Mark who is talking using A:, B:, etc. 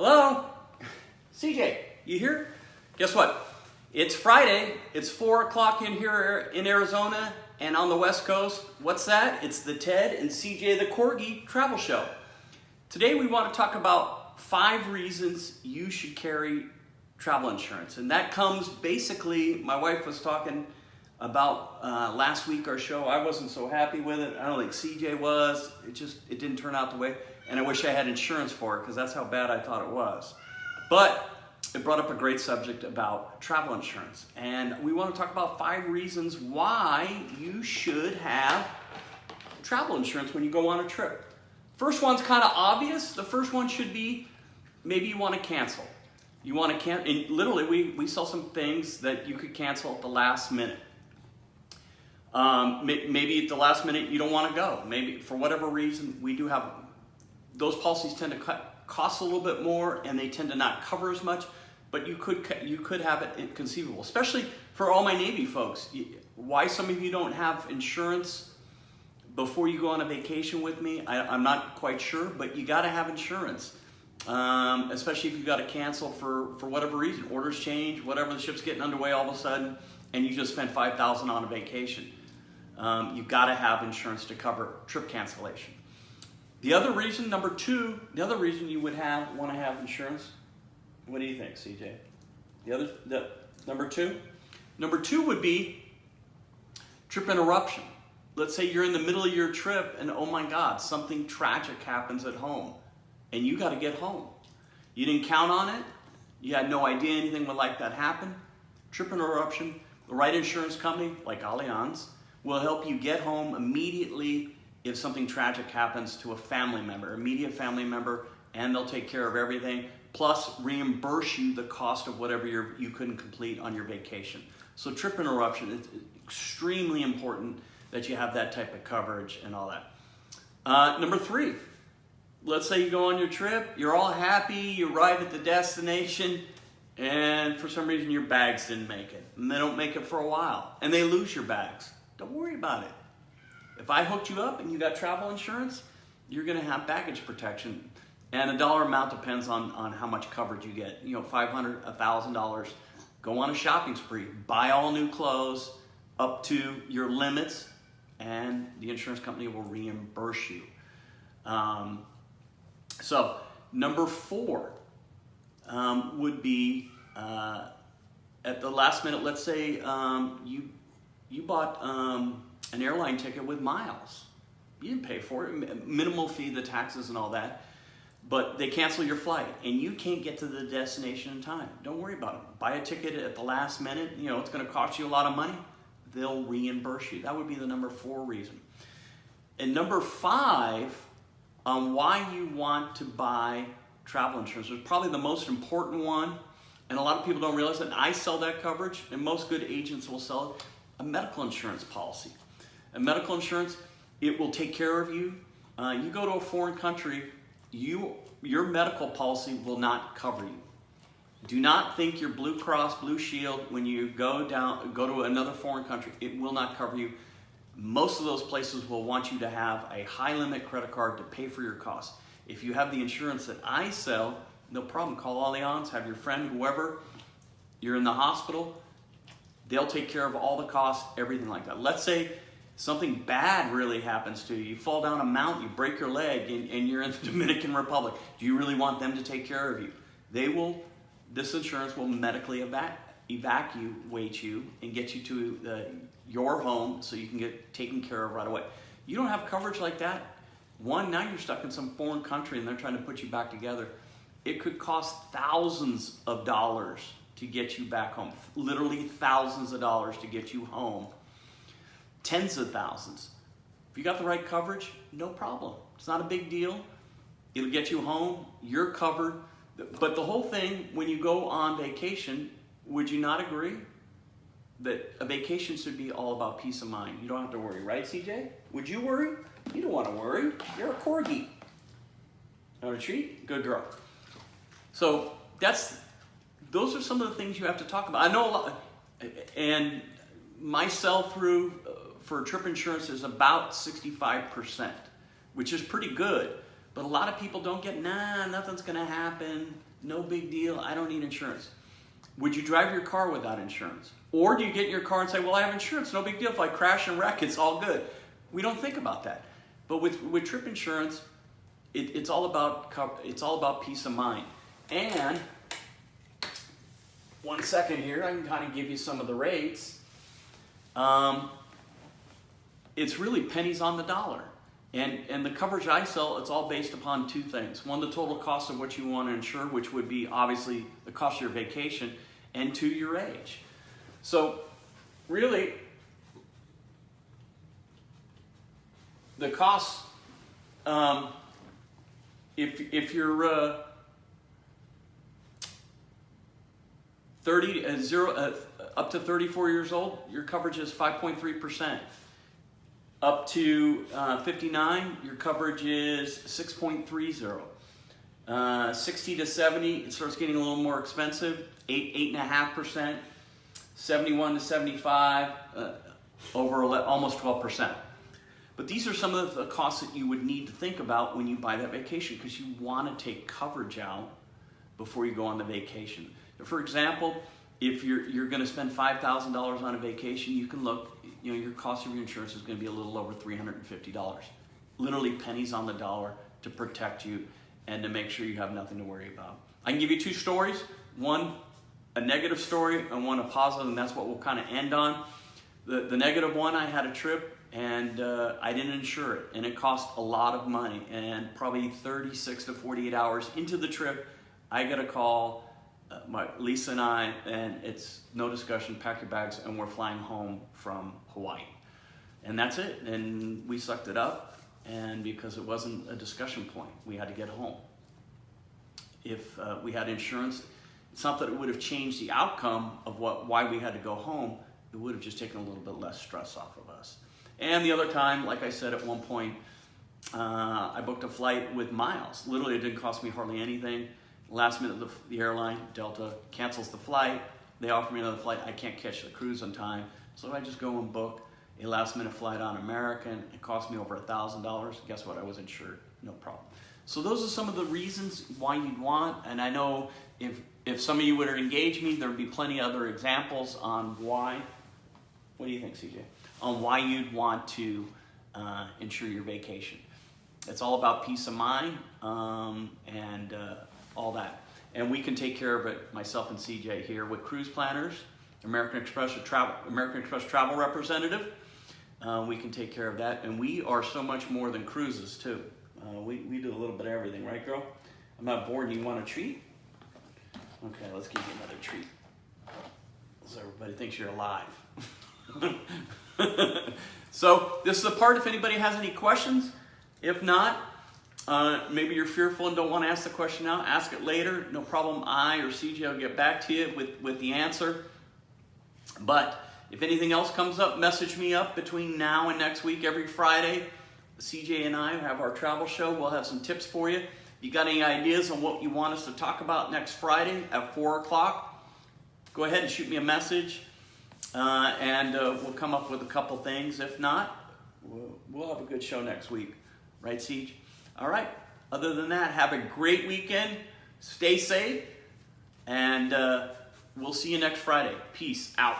A: Hello? CJ, you here? Guess what? It's Friday. It's 4 o'clock in here in Arizona and on the West Coast. What's that? It's the Ted and CJ the Corgi travel show. Today we want to talk about 5 reasons you should carry travel insurance. And that comes basically, my wife was talking about last week our show. I wasn't so happy with it. I don't think CJ was. It didn't turn out the way. And I wish I had insurance for it because that's how bad I thought it was. But it brought up a great subject about travel insurance. And we want to talk about 5 reasons why you should have travel insurance when you go on a trip. First one's kind of obvious. The first one should be maybe you want to cancel. You want to cancel. And literally, we sell some things that you could cancel at the last minute. Maybe at the last minute you don't want to go. Maybe for whatever reason, we do have those policies tend to cost a little bit more, and they tend to not cover as much. But you could have it conceivable, especially for all my Navy folks. Why some of you don't have insurance before you go on a vacation with me, I'm not quite sure. But you got to have insurance, especially if you got to cancel for whatever reason. Orders change, whatever. The ship's getting underway all of a sudden, and you just spent $5,000 on a vacation. You've got to have insurance to cover trip cancellation. The other reason, number 2, the other reason you would want to have insurance. What do you think, CJ? Number 2? Number 2 would be trip interruption. Let's say you're in the middle of your trip and oh my God, something tragic happens at home and you got to get home. You didn't count on it. You had no idea anything would like that happen. Trip interruption, the right insurance company like Allianz will help you get home immediately if something tragic happens to a family member, immediate family member, and they'll take care of everything, plus reimburse you the cost of whatever you couldn't complete on your vacation. So trip interruption, it's extremely important that you have that type of coverage and all that. Number 3, let's say you go on your trip, you're all happy, you arrive at the destination, and for some reason your bags didn't make it. And they don't make it for a while, and they lose your bags. Don't worry about it. If I hooked you up and you got travel insurance, you're going to have baggage protection. And the dollar amount depends on how much coverage you get. You know, $500, $1,000. Go on a shopping spree. Buy all new clothes up to your limits, and the insurance company will reimburse you. So number 4 would be at the last minute. Let's say you bought an airline ticket with miles. You didn't pay for it, minimal fee, the taxes and all that, but they cancel your flight and you can't get to the destination in time. Don't worry about it. Buy a ticket at the last minute. You know, it's going to cost you a lot of money. They'll reimburse you. That would be the number 4 reason. And number 5, on why you want to buy travel insurance, is probably the most important one, and a lot of people don't realize that. And I sell that coverage, and most good agents will sell it. A medical insurance policy. A medical insurance, it will take care of you. You go to a foreign country, your medical policy will not cover you. Do not think your Blue Cross Blue Shield, when you go to another foreign country, it will not cover you. Most of those places will want you to have a high limit credit card to pay for your costs. If you have the insurance that I sell, no problem. Call Allianz, have your friend, whoever, you're in the hospital, they'll take care of all the costs, everything like that. Let's say something bad really happens to you. You fall down a mountain, you break your leg, and you're in the Dominican Republic. Do you really want them to take care of you? This insurance will medically evacuate you and get you to your home so you can get taken care of right away. You don't have coverage like that. One, now you're stuck in some foreign country and they're trying to put you back together. It could cost thousands of dollars to get you back home. Literally thousands of dollars to get you home. Tens of thousands. If you got the right coverage, no problem. It's not a big deal. It'll get you home. You're covered. But the whole thing, when you go on vacation, would you not agree that a vacation should be all about peace of mind? You don't have to worry, right, CJ? Would you worry? You don't want to worry. You're a Corgi. Want a treat? Good girl. So those are some of the things you have to talk about. I know a lot, and my sell-through for trip insurance is about 65%, which is pretty good. But a lot of people don't get, nah, nothing's gonna happen, no big deal, I don't need insurance. Would you drive your car without insurance? Or do you get in your car and say, well, I have insurance, no big deal, if I crash and wreck, it's all good. We don't think about that. But with trip insurance, it's all about peace of mind. And one second here, I can kind of give you some of the rates. It's really pennies on the dollar. And the coverage I sell, it's all based upon two things. One, the total cost of what you want to insure, which would be obviously the cost of your vacation, and two, your age. So really, the cost, if you're 30 up to 34 years old, your coverage is 5.3%. Up to 59, your coverage is 6.30. 60 to 70, it starts getting a little more expensive, 8.5%. 71 to 75, almost 12%. But these are some of the costs that you would need to think about when you buy that vacation, because you want to take coverage out before you go on the vacation. For example, if you're going to spend $5,000 on a vacation, you can look, your cost of your insurance is going to be a little over $350. Literally pennies on the dollar to protect you and to make sure you have nothing to worry about. I can give you two stories. One, a negative story, and one a positive, and that's what we'll kind of end on. The negative one, I had a trip and I didn't insure it, and it cost a lot of money, and probably 36 to 48 hours into the trip, I get a call, Lisa and I, and it's no discussion, pack your bags, and we're flying home from Hawaii. And that's it, and we sucked it up, and because it wasn't a discussion point, we had to get home. If we had insurance, it's not that it would have changed the outcome of why we had to go home, it would have just taken a little bit less stress off of us. And the other time, like I said at one point, I booked a flight with miles. Literally, it didn't cost me hardly anything. Last minute, the airline, Delta, cancels the flight. They offer me another flight. I can't catch the cruise on time. So I just go and book a last minute flight on American. It cost me over $1,000. Guess what? I was insured. No problem. So those are some of the reasons why you'd want, and I know if some of you would engage me, there would be plenty of other examples on why. What do you think, SeaJay? On why you'd want to insure your vacation. It's all about peace of mind and all that. And we can take care of it, myself and SeaJay here with Cruise Planners, American Express Travel Representative. We can take care of that. And we are so much more than cruises too. We do a little bit of everything, right, girl? I'm not bored. You want a treat? Okay, let's give you another treat. So everybody thinks you're alive. So this is the part if anybody has any questions. If not, maybe you're fearful and don't want to ask the question now, ask it later. No problem, I or SeaJay will get back to you with the answer. But if anything else comes up, message me up between now and next week. Every Friday, SeaJay and I have our travel show. We'll have some tips for you. If you got any ideas on what you want us to talk about next Friday at 4 o'clock, go ahead and shoot me a message. And we'll come up with a couple things. If not, we'll have a good show next week. Right, Siege? All right. Other than that, have a great weekend. Stay safe. And we'll see you next Friday. Peace out.